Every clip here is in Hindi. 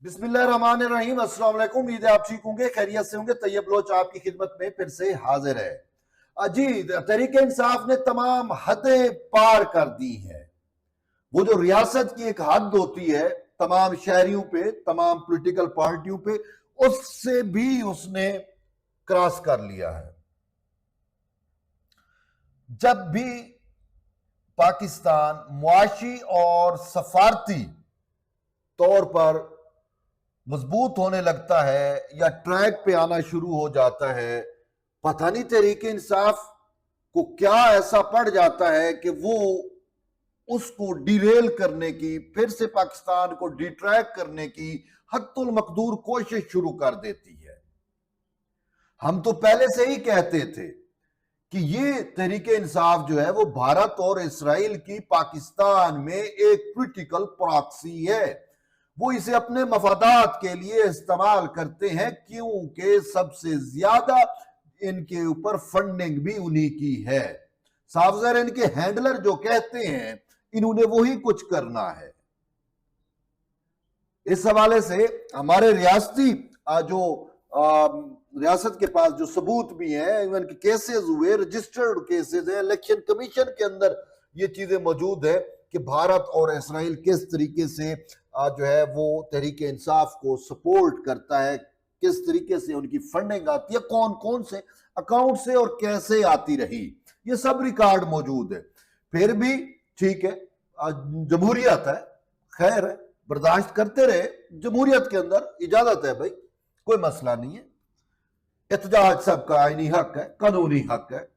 बिस्मिल्लाहिर्रहमानिर्रहीम। अस्सलाम वालेकुम। उम्मीद है आप ठीक होंगे, खैरियत से होंगे। तैयब लोच आपकी खिदमत में फिर से हाजिर है। अजी, तहरीक इंसाफ ने तमाम हदें पार कर दी हैं। वो जो रियासत की एक हद होती है तमाम शहरियों पे, तमाम पॉलिटिकल पार्टियों पे, उससे भी उसने क्रॉस कर लिया है। जब भी पाकिस्तान मुआशी और सफारती तौर पर मजबूत होने लगता है या ट्रैक पे आना शुरू हो जाता है, पता नहीं तहरीक इंसाफ को क्या ऐसा पड़ जाता है कि वो उसको डिरेल करने की, फिर से पाकिस्तान को डिट्रैक करने की हत्तुल मकदूर कोशिश शुरू कर देती है। हम तो पहले से ही कहते थे कि ये तहरीक इंसाफ जो है वो भारत और इसराइल की पाकिस्तान में एक क्रिटिकल प्रॉक्सी है। वो इसे अपने मफादात के लिए इस्तेमाल करते हैं, क्योंकि सबसे ज्यादा इनके ऊपर फंडिंग भी उन्हीं की है। साफ ज़ाहिर इनके हैंडलर जो कहते हैं इन्होंने वही कुछ करना है। इस हवाले से हमारे रियासती जो रियासत के पास जो सबूत भी हैं, इवन के केसेस हुए, रजिस्टर्ड केसेस हैं, इलेक्शन कमीशन के अंदर ये चीजें मौजूद है कि भारत और इसराइल किस तरीके से जो है वो तहरीक इंसाफ को सपोर्ट करता है, किस तरीके से उनकी फंडिंग आती है, कौन कौन से अकाउंट से और कैसे आती रही, ये सब रिकॉर्ड मौजूद है। फिर भी ठीक है, जमहूरियत है, खैर है, बर्दाश्त करते रहे। जमहूरियत के अंदर इजाजत है भाई, कोई मसला नहीं है। एहतजाज सबका आईनी हक है, कानूनी हक है।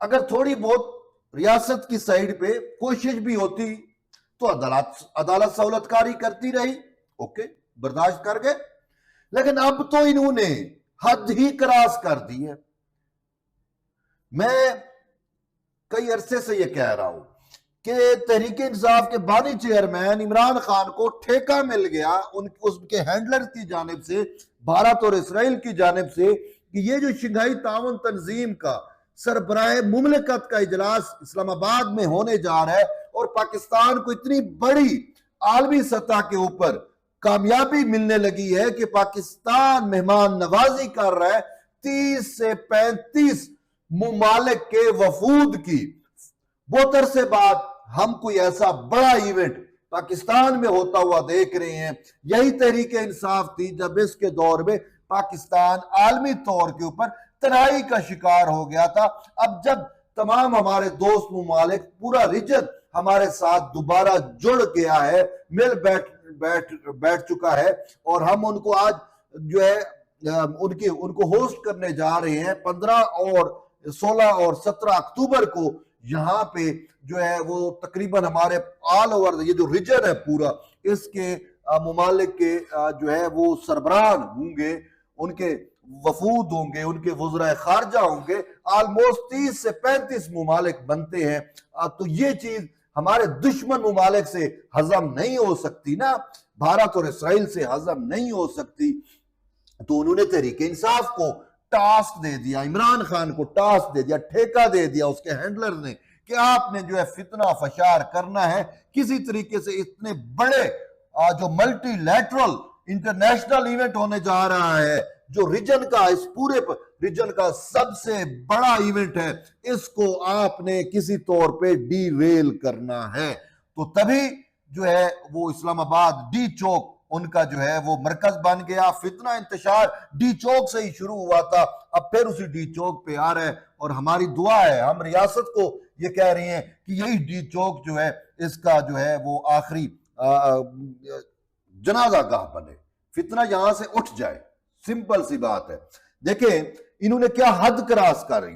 अगर थोड़ी बहुत रियासत की साइड पे कोशिश भी होती तो अदालत सहूलतकारी करती रही, ओके, बर्दाश्त कर गए। लेकिन अब तो इन्होंने हद ही क्रॉस कर दी है। मैं कई अरसे से यह कह रहा हूं कि तहरीक इंसाफ के बानी चेयरमैन इमरान खान को ठेका मिल गया उसके हैंडलर की जानिब से, भारत और इसराइल की जानिब से, कि ये जो शंघाई ताउन तंजीम का सरबराह मुमलिकत का इजलास इस्लामाबाद में होने जा रहा है और पाकिस्तान को इतनी बड़ी आलमी सतह के ऊपर कामयाबी मिलने लगी है कि पाकिस्तान मेहमान नवाजी कर रहा है 30 से 35 मुमालिक के वफूद की। बहुत अरसे बाद हम कोई ऐसा बड़ा इवेंट पाकिस्तान में होता हुआ देख रहे हैं। यही तहरीक इंसाफ थी जब इसके दौर में पाकिस्तान आलमी तौर के ऊपर तनाई का शिकार हो गया था। अब जब तमाम हमारे दोस्त मुमालिक, पूरा रीजन हमारे साथ दोबारा जुड़ गया है, मिल बैठ चुका है, और हम उनको आज जो है उनको होस्ट करने जा रहे हैं 15 और 16 और 17 अक्टूबर को। यहाँ पे जो है वो तकरीबन हमारे ऑल ओवर ये जो रीजन है पूरा, इसके मुमालिक के जो है वो सरबराह होंगे, उनके वफूद होंगे, उनके वज़राए खारजा होंगे। ऑलमोस्ट 30 से 35 मुमालिक बनते हैं। तो ये चीज हमारे दुश्मन मुमालिक से हजम नहीं हो सकती ना, भारत और इसराइल से हजम नहीं हो सकती। तो उन्होंने तहरीक इंसाफ को टास्क दे दिया, इमरान खान को टास्क दे दिया, ठेका दे दिया उसके हैंडलर ने कि आपने जो है फितना फशार करना है किसी तरीके से। इतने बड़े जो मल्टीलैटरल इंटरनेशनल इवेंट होने जा रहा है, जो रीजन का, इस पूरे रीजन का सबसे बड़ा इवेंट है, इसको आपने किसी तौर पे डीरेल करना है। तो तभी जो है वो इस्लामाबाद डी चौक उनका जो है वो मरकज बन गया। फितना इंतशार डी चौक से ही शुरू हुआ था, अब फिर उसी डी चौक पे आ रहा है। और हमारी दुआ है, हम रियासत को ये कह रही हैं कि यही डी चौक जो है इसका जो है वो आखिरी जनाजा गाह बने, फितना यहां से उठ जाए। सिंपल सी बात है। देखें इन्होंने क्या हद क्रॉस करी,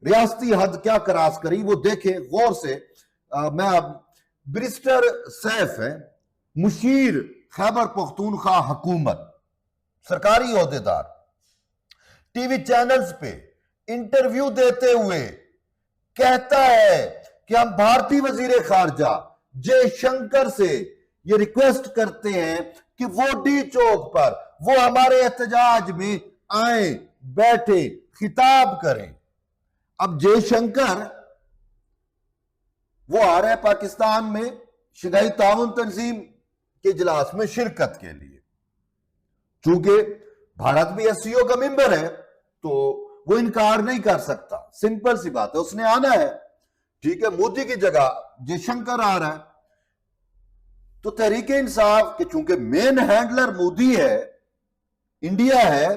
रियासती हद क्या क्रॉस करी, वो देखें गौर से। मैं अब बैरिस्टर सैफ है, मुशीर खैबर पख्तूनख्वा हुकूमत, सरकारी ओहदेदार, टीवी चैनल्स पे इंटरव्यू देते हुए कहता है कि हम भारतीय वजीर खारजा जयशंकर से ये रिक्वेस्ट करते हैं कि वो डी चौक पर वो हमारे एहतजाज में आए, बैठे, खिताब करें। अब जयशंकर वो आ रहे हैं पाकिस्तान में, शंघाई ताउन तंजीम के इजलास में शिरकत के लिए। चूंकि भारत भी एससीओ का मेंबर है तो वो इनकार नहीं कर सकता, सिंपल सी बात है, उसने आना है। ठीक है, मोदी की जगह जयशंकर आ रहा है, तो तहरीक इंसाफ के चूंकि मेन हैंडलर मोदी है, इंडिया है,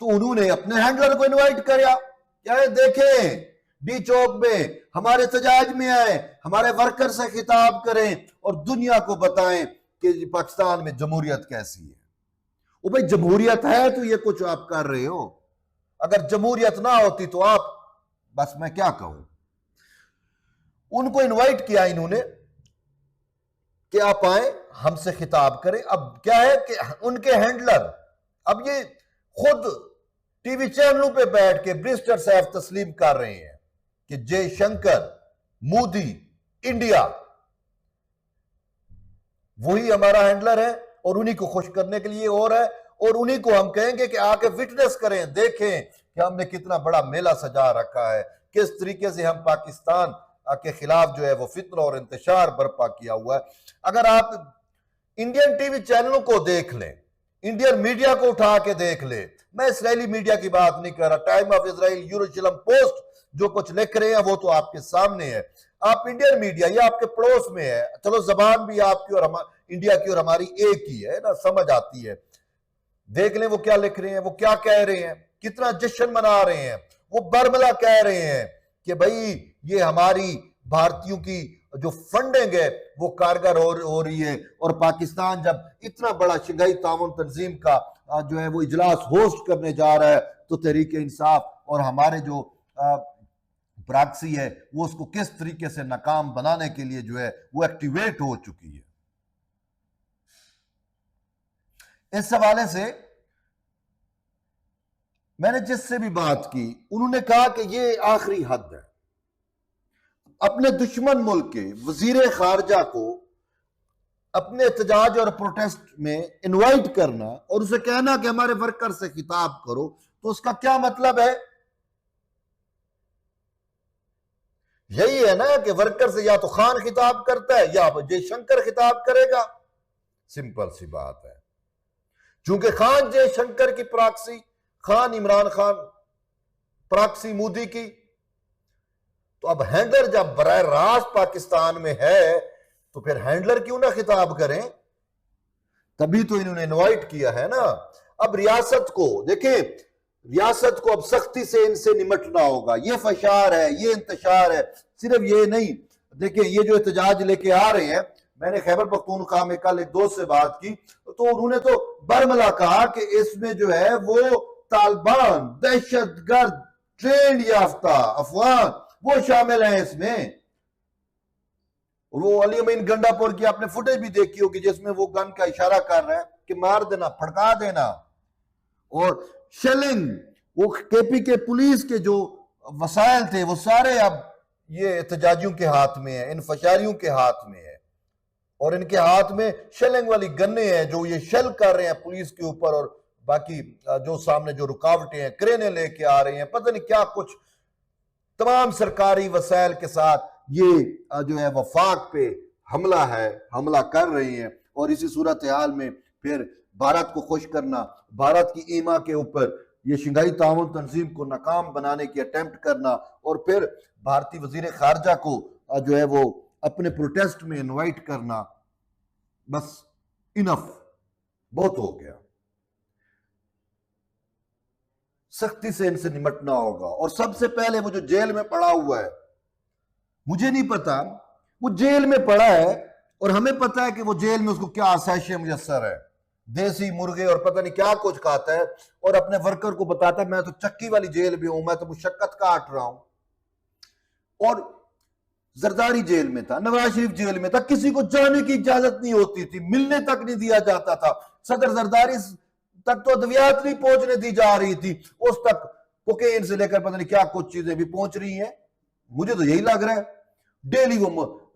तो उन्होंने अपने हैंडलर को इनवाइट किया, क्या देखें डी चौक में हमारे एहतजाज में आए, हमारे वर्कर से खिताब करें और दुनिया को बताएं कि पाकिस्तान में जमहूरियत कैसी है। वो भाई जमहूरियत है तो ये कुछ आप कर रहे हो, अगर जमहूरियत ना होती तो आप, बस मैं क्या कहूं। उनको इनवाइट किया इन्होंने कि आप आए हमसे खिताब करें। अब क्या है कि उनके हैंडलर अब ये खुद टीवी चैनलों पे बैठ के ब्रिस्टर साहब तस्लीम कर रहे हैं कि जयशंकर मोदी इंडिया वही हमारा हैंडलर है और उन्हीं को खुश करने के लिए और है, और उन्हीं को हम कहेंगे कि आके विटनेस करें, देखें कि हमने कितना बड़ा मेला सजा रखा है, किस तरीके से हम पाकिस्तान के खिलाफ जो है वो फित्र और इंतशार बर्पा किया हुआ है। अगर आप इंडियन टीवी चैनलों को देख लें, इंडियन मीडिया को उठा के देख ले, मैं इसराइली मीडिया की बात नहीं कर रहा, time of Israel, Jerusalem post जो कुछ लिख रहे हैं वो तो आपके सामने है। आप इंडियन मीडिया, ये आपके पड़ोस में है, चलो जबान भी आपकी और इंडिया की और हमारी एक ही है ना, समझ आती है, देख लें वो क्या लिख रहे हैं, वो क्या कह रहे हैं, कितना जश्न मना रहे हैं। वो बरमला कह रहे हैं कि भाई ये हमारी भारतीयों की जो फंडिंग है वो कारगर हो रही है, और पाकिस्तान जब इतना बड़ा शंघाई ताउन तंजीम का जो है वो इजलास होस्ट करने जा रहा है तो तहरीक इंसाफ और हमारे जो प्रॉक्सी है वो उसको किस तरीके से नाकाम बनाने के लिए जो है वो एक्टिवेट हो चुकी है। इस हवाले से मैंने जिससे भी बात की उन्होंने कहा कि ये आखिरी हद है, अपने दुश्मन मुल्क के वजीर खारजा को अपने एहतजाज और प्रोटेस्ट में इनवाइट करना और उसे कहना कि हमारे वर्कर से खिताब करो, तो उसका क्या मतलब है? यही है ना कि वर्कर से या तो खान खिताब करता है या जयशंकर खिताब करेगा, सिंपल सी बात है। चूंकि खान जयशंकर की प्रॉक्सी, खान इमरान खान प्रॉक्सी मोदी की, तो अब हैंडलर जब बराह रास्त पाकिस्तान में है तो फिर हैंडलर क्यों ना खिताब करें, तभी तो इन्होंने इनवाइट किया है ना। अब रियासत को देखें, रियासत को अब सख्ती से इनसे निमटना होगा। ये फशार है, ये इंतशार है, सिर्फ ये नहीं। देखिए ये जो एहतजाज लेके आ रहे हैं, मैंने खैबर पख्तूनख्वा में कल एक दोस्त से बात की तो उन्होंने तो बरमला कहा कि इसमें जो है वो तालिबान, दहशतगर्द, ट्रेंड याफ्ता अफवान वो शामिल हैं इसमें। वो अली अमीन गंडापुर की आपने फुटेज भी देखी होगी जिसमें वो गन का इशारा कर रहा है कि मार देना, फड़का देना। और शेलिंग, वो केपी के पुलिस के जो वसाइल थे वो सारे अब ये एहतजाजियों के हाथ में है, इन फशारियों के हाथ में है, और इनके हाथ में शेलिंग वाली गन्ने हैं जो ये शेल कर रहे हैं पुलिस के ऊपर, और बाकी जो सामने जो रुकावटें हैं, क्रेने लेके आ रहे हैं, पता नहीं क्या कुछ, तमाम सरकारी वसाइल के साथ ये जो है वफाक पे हमला है, हमला कर रहे हैं। और इसी सूरत हाल में फिर भारत को खुश करना, भारत की ईमा के ऊपर ये शंघाई ताउन तंजीम को नाकाम बनाने की अटेम्प्ट करना, और फिर भारतीय वजीर खारजा को जो है वो अपने प्रोटेस्ट में इनवाइट करना, बस इनफ, बहुत हो गया। सख्ती से इनसे निमटना होगा। और सबसे पहले वो जो जेल में पड़ा हुआ है, मुझे नहीं पता वो जेल में पड़ा है, और हमें पता है कि वो जेल में उसको क्या आसाइशें मुयस्सर है, देसी मुर्गे और पता नहीं क्या कुछ खाता है, और अपने वर्कर को बताता है मैं तो चक्की वाली जेल में हूं, मैं तो मुशक्कत काट रहा हूं। और जरदारी जेल में था, नवाज शरीफ जेल में था, किसी को जाने की इजाजत नहीं होती थी, मिलने तक नहीं दिया जाता था। सदर जरदारी तक तो अद्वियात नहीं पहुंचने दी जा रही थी, उस तक कोकेन से लेकर पता नहीं क्या कुछ चीजें भी पहुंच रही हैं। मुझे तो यही लग रहा है, डेली वो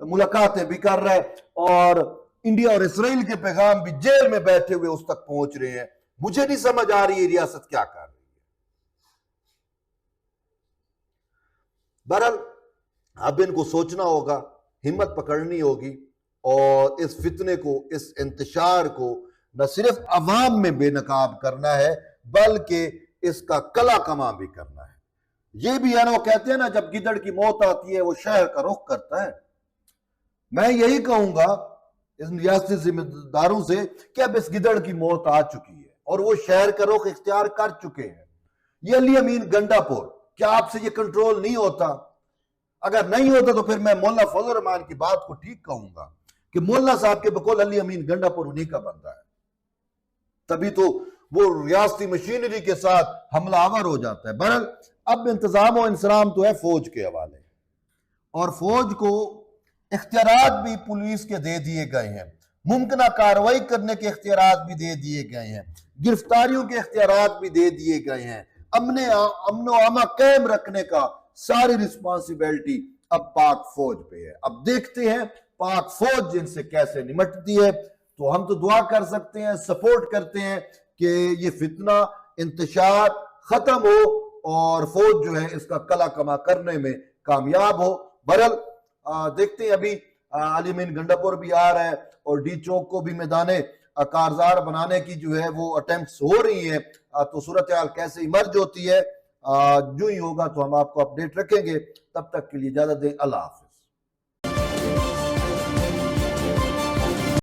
मुलाकातें भी कर रहा है, और इंडिया और इसराइल के पैगाम भी जेल में बैठे हुए उस तक पहुंच रहे हैं। मुझे नहीं समझ आ रही है रियासत क्या कर रही है। बहरहाल अब इनको सोचना होगा, हिम्मत पकड़नी होगी, और इस फितने को, इस इंतशार को न सिर्फ अवाम में बेनकाब करना है बल्कि इसका कला कमा भी करना है। ये भी है ना, वो कहते हैं ना, जब गिदड़ की मौत आती है वो शहर का रुख करता है। मैं यही कहूंगा इन रियासती जिम्मेदारों से कि अब इस गिदड़ की मौत आ चुकी है और वो शहर का रुख इख्तियार कर चुके हैं। ये अली अमीन गंडापुर, क्या आपसे ये कंट्रोल नहीं होता? अगर नहीं होता तो फिर मैं मुल्ला फजल रहमान की बात को ठीक कहूंगा कि मुल्ला साहब के बकौल अली अमीन गंडापुर उन्हीं का बंदा है, तभी तो वो रियासती मशीनरी के साथ हमलावर हो जाता है। बहरहाल अब इंतजाम और इंसराम तो है फौज के हवाले, और फौज को इख्तियारात भी पुलिस के दे दिए गए हैं, मुमकिन कार्रवाई करने के इख्तियारात भी दे दिए गए हैं, गिरफ्तारियों के इख्तियारात भी दे दिए गए हैं। अमन आमा कायम रखने का सारी रिस्पॉन्सिबिलिटी अब पाक फौज पे है। अब देखते हैं पाक फौज जिनसे कैसे निमटती है। तो हम तो दुआ कर सकते हैं, सपोर्ट करते हैं कि ये फितना इंतशार खत्म हो और फौज जो है इसका कला कमा करने में कामयाब हो। बहरहाल देखते हैं, अभी अली अमीन गंडापुर भी आ रहा है और डी चौक को भी मैदाने कारजार बनाने की जो है वो अटेम्प्ट्स हो रही है। तो सूरत हाल कैसे इमर्ज होती है, जो ही होगा तो हम आपको अपडेट रखेंगे। तब तक के लिए इजाजत दें, अल्लाह हाफ़िज़।